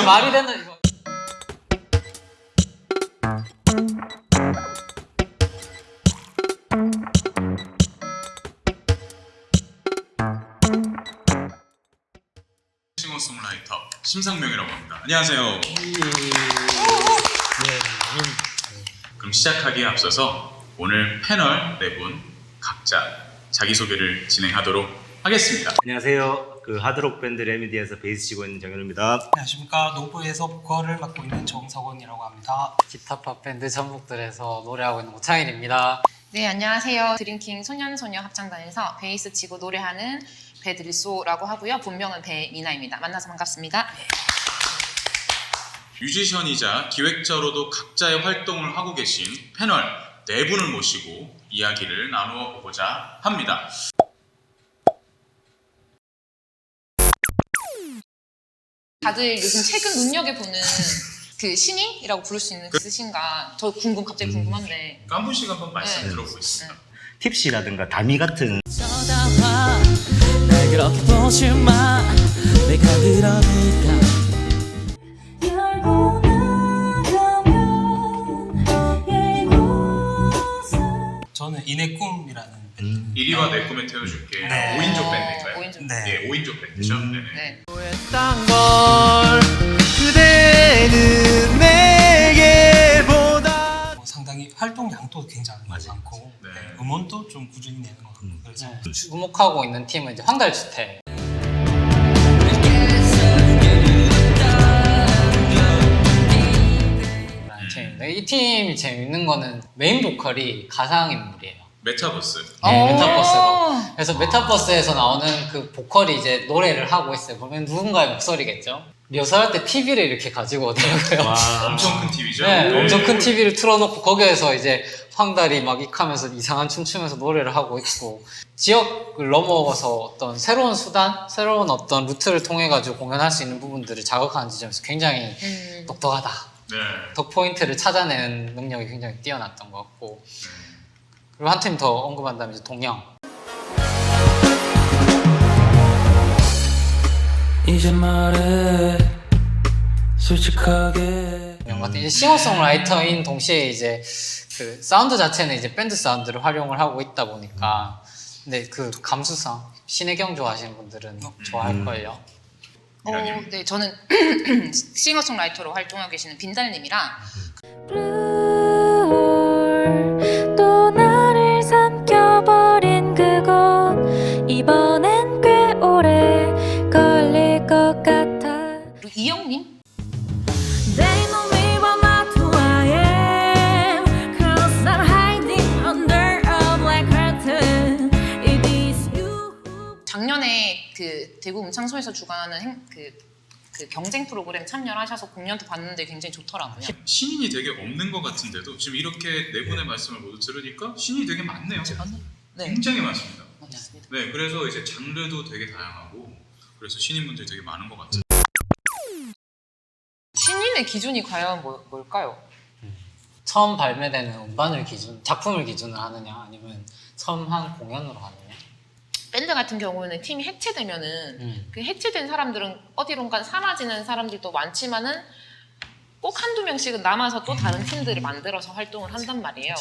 이게 말이 되는 이거. 싱어송라이터 심상명이라고 합니다. 안녕하세요. 그럼 시작하기에 앞서서 오늘 패널 4분 각자 자기소개를 진행하도록 하겠습니다. 안녕하세요. 하드록 밴드 레미디에서 베이스 치고 있는 정현우입니다. 안녕하십니까. 농부에서 보컬을 맡고 있는 정석원이라고 합니다. 기타팝 밴드 전북들에서 노래하고 있는 오창일입니다. 네, 안녕하세요. 드림킹 소년소녀 합창단에서 베이스 치고 노래하는 배드리소라고 하고요. 본명은 배미나입니다. 만나서 반갑습니다. 뮤지션이자 기획자로도 각자의 활동을 하고 계신 패널 4분을 모시고 이야기를 나누어 보고자 합니다. 다들 요즘 최근 눈여겨보는 그 신인이라고 부를 수 있는 있으신가? 저 갑자기 궁금한데. 한 분씩 한번 말씀 네. 들어보겠습니다. 팁시라든가 다미 같은 쳐다봐 날 그렇게 보지 마 내가 그러니까 열고 나가면 예고서 저는 인의 꿈이라는 밴드. 이리와 내 꿈에 태워줄게. 네. 5인조 밴드인가요? 5인조. 네. 예, 5인조 밴드죠. 네네. 네. 딴 걸 그대는 내게보다 상당히 활동량도 굉장히 맞아요. 많고 네. 음원도 좀 꾸준히 내는 것 같고 그래서 주목하고 있는 팀은 이제 황달주택. 팀인데 이 팀이 재밌는 거는 메인 보컬이 가상인물이에요. 메타버스. 네, 오. 메타버스로. 그래서 메타버스에서 나오는 그 보컬이 이제 노래를 하고 있어요. 그러면 누군가의 목소리겠죠? 리허설할 때 TV를 이렇게 가지고 오더라고요. 엄청 큰 TV죠? 네, 엄청 큰 TV를 틀어놓고 거기에서 이제 황달이 막 익하면서 이상한 춤 추면서 노래를 하고 있고 지역을 넘어가서 어떤 새로운 수단, 새로운 어떤 루트를 통해 가지고 공연할 수 있는 부분들을 자극하는 지점에서 굉장히 똑똑하다. 네. 덕 포인트를 찾아내는 능력이 굉장히 뛰어났던 것 같고 그리고 한 팀 더 언급한다면 이제 동영. 이제 말해 솔직하게 이제 싱어송라이터인 동시에 이제 그 사운드 자체는 이제 밴드 사운드를 활용을 하고 있다 보니까 근데 그 감수성 신혜경 좋아하시는 분들은 좋아할걸요. 네, 저는 싱어송라이터로 활동하고 계시는 빈달님이랑 블루홀 또 나를 삼켜버린 그곳 이번엔 꽤 오래 걸릴 것 같아 그리고 이영님? They know me but not who I am Cause I'm hiding under a black curtain It is you 작년에 그 대구 음창소에서 주관하는 그 경쟁 프로그램 참여를 하셔서 공연도 봤는데 굉장히 좋더라고요. 신인이 되게 없는 것 같은데도 지금 이렇게 4분의 말씀을 모두 들으니까 신인이 되게 많네요. 네, 굉장히 많습니다. 맞습니다. 네, 그래서 이제 장르도 되게 다양하고 그래서 신인분들이 되게 많은 것 같아요. 신인의 기준이 과연 뭘까요? 처음 발매되는 음반을 작품을 기준으로 하느냐 아니면 처음 한 공연으로 하느냐. 밴드 같은 경우에는 팀이 해체되면은 그 해체된 사람들은 어디론가 사라지는 사람들도 많지만은 꼭 한두 명씩은 남아서 또 다른 팀들을 만들어서 활동을 한단 말이에요.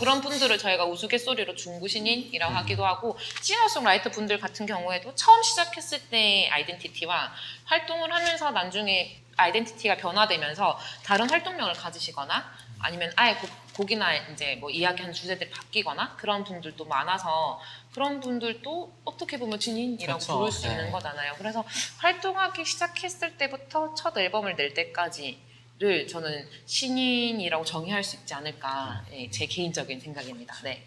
그런 분들을 저희가 우스갯소리로 중구신인이라고 하기도 하고 싱어송라이터 분들 같은 경우에도 처음 시작했을 때 아이덴티티와 활동을 하면서 나중에 아이덴티티가 변화되면서 다른 활동명을 가지시거나 아니면 아예 곡이나 이제 뭐 이야기하는 주제들이 바뀌거나 그런 분들도 많아서 그런 분들도 어떻게 보면 신인이라고 그렇죠. 부를 수 네. 있는 거잖아요. 그래서 활동하기 시작했을 때부터 첫 앨범을 낼 때까지를 저는 신인이라고 정의할 수 있지 않을까 제 개인적인 생각입니다. 네.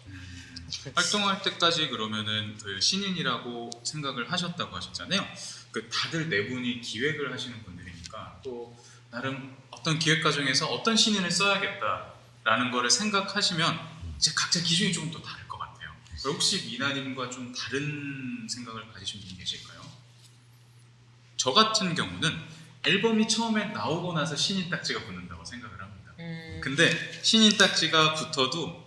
활동할 때까지 그러면은 그 신인이라고 생각을 하셨다고 하셨잖아요. 그 다들 4분이 기획을 하시는 분들이니까 또 나름 어떤 기획 과정에서 어떤 신인을 써야겠다라는 거를 생각하시면 이제 각자 기준이 조금 또 다를 것 같아요. 혹시 미나님과 좀 다른 생각을 가지신 분이 계실까요? 저 같은 경우는 앨범이 처음에 나오고 나서 신인 딱지가 붙는다고 생각을 합니다. 근데 신인 딱지가 붙어도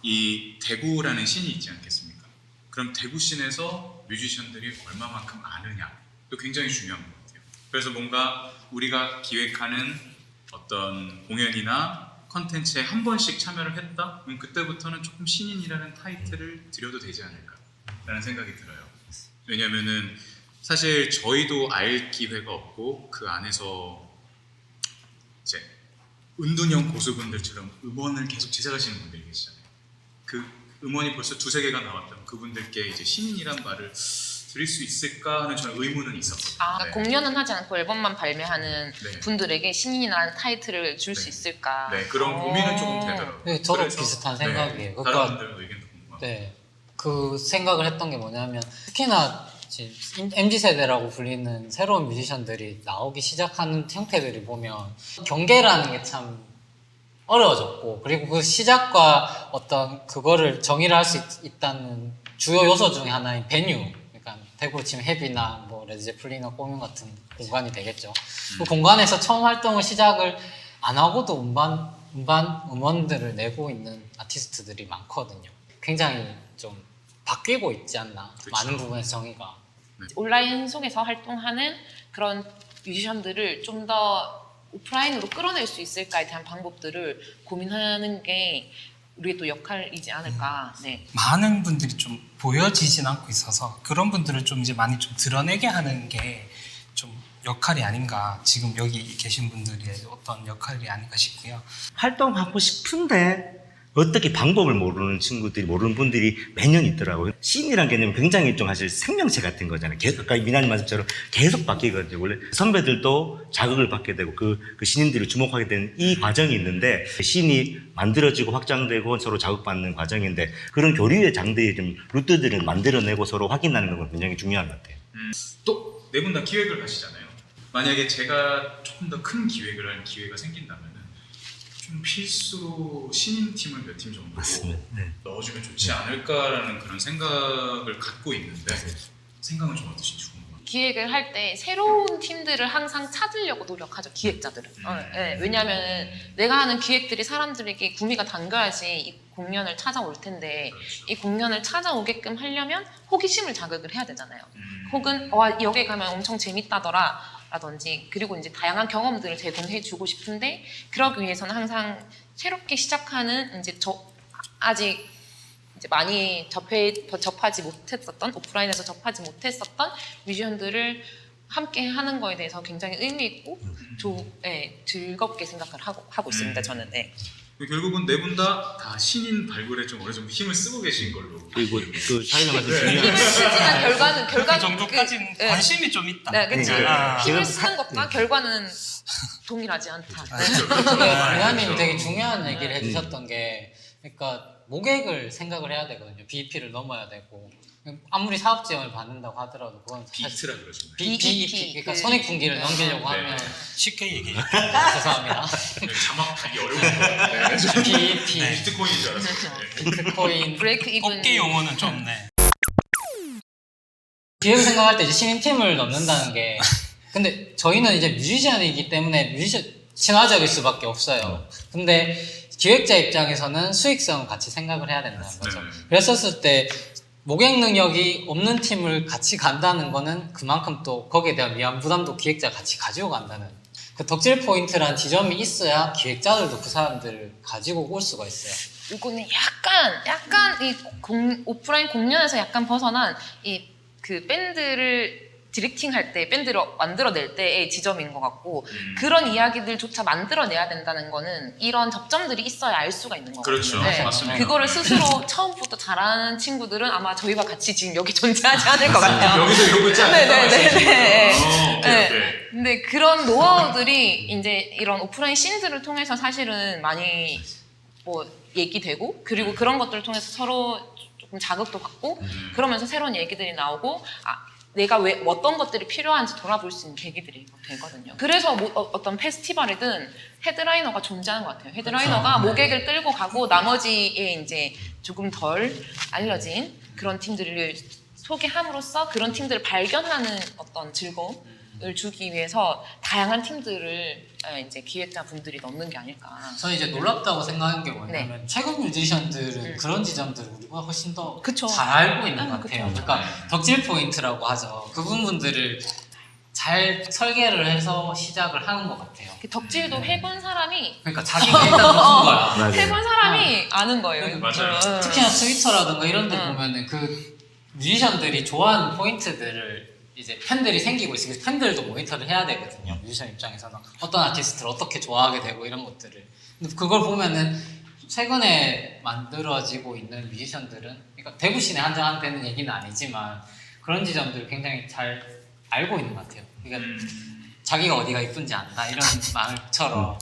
이 대구라는 씬이 있지 않겠습니까? 그럼 대구 씬에서 뮤지션들이 얼마만큼 아느냐 또 굉장히 중요한 것 같아요. 그래서 뭔가 우리가 기획하는 어떤 공연이나 컨텐츠에 한 번씩 참여를 했다? 그럼 그때부터는 조금 신인이라는 타이틀을 드려도 되지 않을까라는 생각이 들어요. 왜냐면은 사실 저희도 알 기회가 없고 그 안에서 이제 은둔형 고수분들처럼 음원을 계속 제작하시는 분들이 계시잖아요. 그 음원이 벌써 2-3개가 나왔다면 그분들께 이제 신인이란 말을 드릴 수 있을까 하는 저는 의문은 있었거든요. 아, 네. 공연은 하지 않고 앨범만 발매하는 네. 분들에게 신인이라는 타이틀을 줄 수 네. 있을까? 네, 그런 고민은 조금 되더라고요. 네, 저도 그래서, 비슷한 생각이에요. 다른 그러니까 분들의 의견도 궁금하고. 네, 그 생각을 했던 게 뭐냐면 특히나 이제 MZ 세대라고 불리는 새로운 뮤지션들이 나오기 시작하는 형태들이 보면 경계라는 게 참 어려워졌고, 그리고 그 시작과 어떤 그거를 정의를 할 수 있다는 주요 요소 중에 하나인 베뉴, 그러니까 대구로 치면 헤비나 뭐 레드제플린이나 꼬뮌 같은 공간이 되겠죠. 그 공간에서 처음 활동을 시작을 안 하고도 음원들을 내고 있는 아티스트들이 많거든요. 굉장히 좀 바뀌고 있지 않나, 그쵸. 많은 부분에서 정의가. 온라인 속에서 활동하는 그런 뮤지션들을 좀 더 오프라인으로 끌어낼 수 있을까에 대한 방법들을 고민하는 게 우리의 또 역할이지 않을까. 네. 많은 분들이 좀 보여지진 않고 있어서 그런 분들을 좀 이제 많이 좀 드러내게 하는 게 좀 역할이 아닌가, 지금 여기 계신 분들의 어떤 역할이 아닌가 싶고요. 활동하고 싶은데 어떻게 방법을 모르는 친구들이, 모르는 분들이 매년 있더라고요. 씬이란 개념은 굉장히 좀 사실 생명체 같은 거잖아요. 계속, 아까 미나님 말씀처럼 계속 바뀌거든요. 원래 선배들도 자극을 받게 되고 그 신인들을 주목하게 되는 이 과정이 있는데, 씬이 만들어지고 확장되고 서로 자극받는 과정인데, 그런 교류의 장대의 좀 루트들을 만들어내고 서로 확인하는 건 굉장히 중요한 것 같아요. 또 네 분 다 기획을 하시잖아요. 만약에 제가 조금 더 큰 기획을 할 기회가 생긴다면은 좀 필수로 신인 팀을 몇 팀 정도 맞습니다. 네. 넣어주면 좋지 않을까라는 그런 생각을 갖고 있는데 생각은 좀 어떠신지 궁금합니다. 기획을 할 때 새로운 팀들을 항상 찾으려고 노력하죠, 기획자들은. 네, 왜냐하면 내가 하는 기획들이 사람들에게 구미가 당겨야지 이 공연을 찾아올 텐데, 그렇죠. 이 공연을 찾아오게끔 하려면 호기심을 자극을 해야 되잖아요. 혹은 여기 가면 엄청 재밌다더라 라든지, 그리고 이제 다양한 경험들을 제공해 주고 싶은데, 그러기 위해서는 항상 새롭게 시작하는 이제 아직 이제 많이 접하지 못했었던, 오프라인에서 접하지 못했었던 뮤지션들을 함께 하는 거에 대해서 굉장히 의미 있고 즐겁게 생각을 하고 있습니다. 저는. 네. 결국은 네 분 다 신인 발굴에 좀 어느 정도 힘을 쓰고 계신 걸로. 그리고 그 사회자 말씀 중요한 힘을 쓰지만 결과는 그 정도까지는 관심이 좀 있다. 네, 그치. 네. 힘을 쓰는 것과 결과는 동일하지 않다. 미나님이 되게 중요한 얘기를 해주셨던 게, 그러니까 모객을 생각을 해야 되거든요. BEP를 넘어야 되고, 아무리 사업 지원을 받는다고 하더라도 그건 비트라 그러시나요? BEP, 그러니까 손익분기를 넘기려고 네. 하면 쉽게 얘기해. 죄송합니다. 자막 타기 어려운 거 같아요. BEP, 비트코인인 줄 알았어요. 네. 비트코인. 브레이크 이븐. 업계 용어는 좀 네. 기획을 생각할 때 이제 신인팀을 넣는다는 게, 근데 저희는 이제 뮤지션이기 때문에 친화적일 수밖에 없어요. 근데 기획자 입장에서는 수익성을 같이 생각을 해야 된다는 거죠. 네. 그랬었을 때 모객 능력이 없는 팀을 같이 간다는 거는 그만큼 또 거기에 대한 미안 부담도 기획자가 같이 가지고 간다는, 그 덕질 포인트란 지점이 있어야 기획자들도 그 사람들을 가지고 올 수가 있어요. 이거는 약간 이 오프라인 공연에서 약간 벗어난 이 그 밴드를 디렉팅할 때, 밴드를 만들어낼 때의 지점인 것 같고, 그런 이야기들조차 만들어내야 된다는 거는 이런 접점들이 있어야 알 수가 있는 거거든요. 그렇죠. 맞습니다. 그거를 스스로 처음부터 잘하는 친구들은 아마 저희와 같이 지금 여기 존재하지 않을 것 같아요. 여기서 이러고 있지 않을까? 네네네. 오케이. 근데 그런 노하우들이 이제 이런 오프라인 씬들을 통해서 사실은 많이 뭐 얘기되고, 그리고 그런 것들을 통해서 서로 조금 자극도 받고, 그러면서 새로운 얘기들이 나오고, 내가 왜 어떤 것들이 필요한지 돌아볼 수 있는 계기들이 되거든요. 그래서 어떤 페스티벌이든 헤드라이너가 존재하는 것 같아요. 헤드라이너가 모객을 끌고 가고 나머지에 이제 조금 덜 알려진 그런 팀들을 소개함으로써 그런 팀들을 발견하는 어떤 즐거움을 주기 위해서 다양한 팀들을 이제 기획자분들이 넣는 게 아닐까. 저는 이제 놀랍다고 생각하는 게 뭐냐면, 최근 뮤지션들은 그런 지점들을 우리가 훨씬 더 잘 그쵸. 알고 있는 것 같아요. 그쵸. 그러니까 덕질 포인트라고 하죠. 그 부분들을 잘 설계를 해서 시작을 하는 것 같아요. 덕질도 해본 사람이 그러니까 자기가 일단 무슨 거야. 맞아요. 해본 사람이 아는 거예요. 맞아요. 특히나 트위터라든가 이런 데 보면은 그 뮤지션들이 좋아하는 포인트들을 이제 팬들이 생기고 있으니까 팬들도 모니터를 해야 되거든요. 뮤지션 입장에서는 어떤 아티스트를 어떻게 좋아하게 되고 이런 것들을. 근데 그걸 보면은 최근에 만들어지고 있는 뮤지션들은 그러니까 대구 시내 한정되는 얘기는 아니지만 그런 지점들을 굉장히 잘 알고 있는 것 같아요. 그러니까 자기가 어디가 이쁜지 안다 이런 말처럼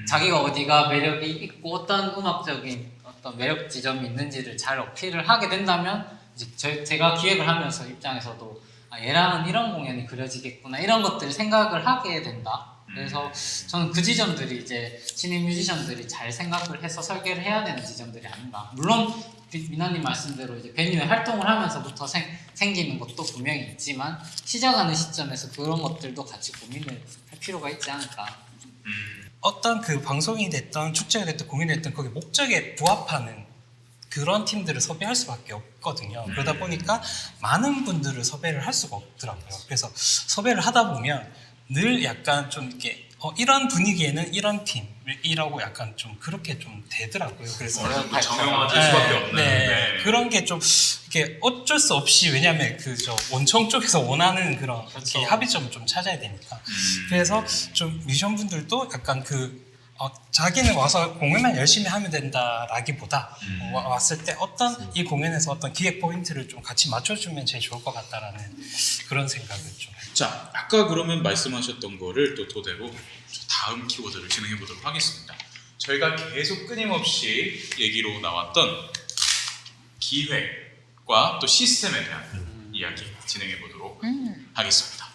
자기가 어디가 매력이 있고 어떤 음악적인 어떤 매력 지점이 있는지를 잘 어필을 하게 된다면 이제 제가 기획을 하면서 입장에서도 아, 얘랑은 이런 공연이 그려지겠구나 이런 것들을 생각을 하게 된다. 그래서 저는 그 지점들이 이제 신인 뮤지션들이 잘 생각을 해서 설계를 해야 되는 지점들이 아닌가. 물론 미나님 말씀대로 이제 베뉴에 활동을 하면서부터 생기는 것도 분명히 있지만 시작하는 시점에서 그런 것들도 같이 고민을 할 필요가 있지 않을까. 어떤 그 방송이 됐던 축제가 됐든 공연이 됐든 거기 목적에 부합하는 그런 팀들을 섭외할 수밖에 없거든요. 그러다 보니까 많은 분들을 섭외를 할 수가 없더라고요. 그래서 섭외를 하다 보면 늘 약간 좀 이렇게 이런 분위기에는 이런 팀이라고 약간 좀 그렇게 좀 되더라고요. 그래서 정형화될 수밖에 없는. 네. 그런 게 좀 이렇게 어쩔 수 없이 왜냐하면 그 저 원청 쪽에서 원하는 그런 그렇죠. 합의점을 좀 찾아야 되니까. 그래서 좀 뮤지션분들도 약간 자기는 와서 공연만 열심히 하면 된다라기보다 왔을 때 어떤 이 공연에서 어떤 기획 포인트를 좀 같이 맞춰주면 제일 좋을 것 같다라는 그런 생각을 좀. 자, 아까 그러면 말씀하셨던 거를 또 토대로 다음 키워드를 진행해 보도록 하겠습니다. 저희가 계속 끊임없이 얘기로 나왔던 기획과 또 시스템에 대한 이야기 진행해 보도록 하겠습니다.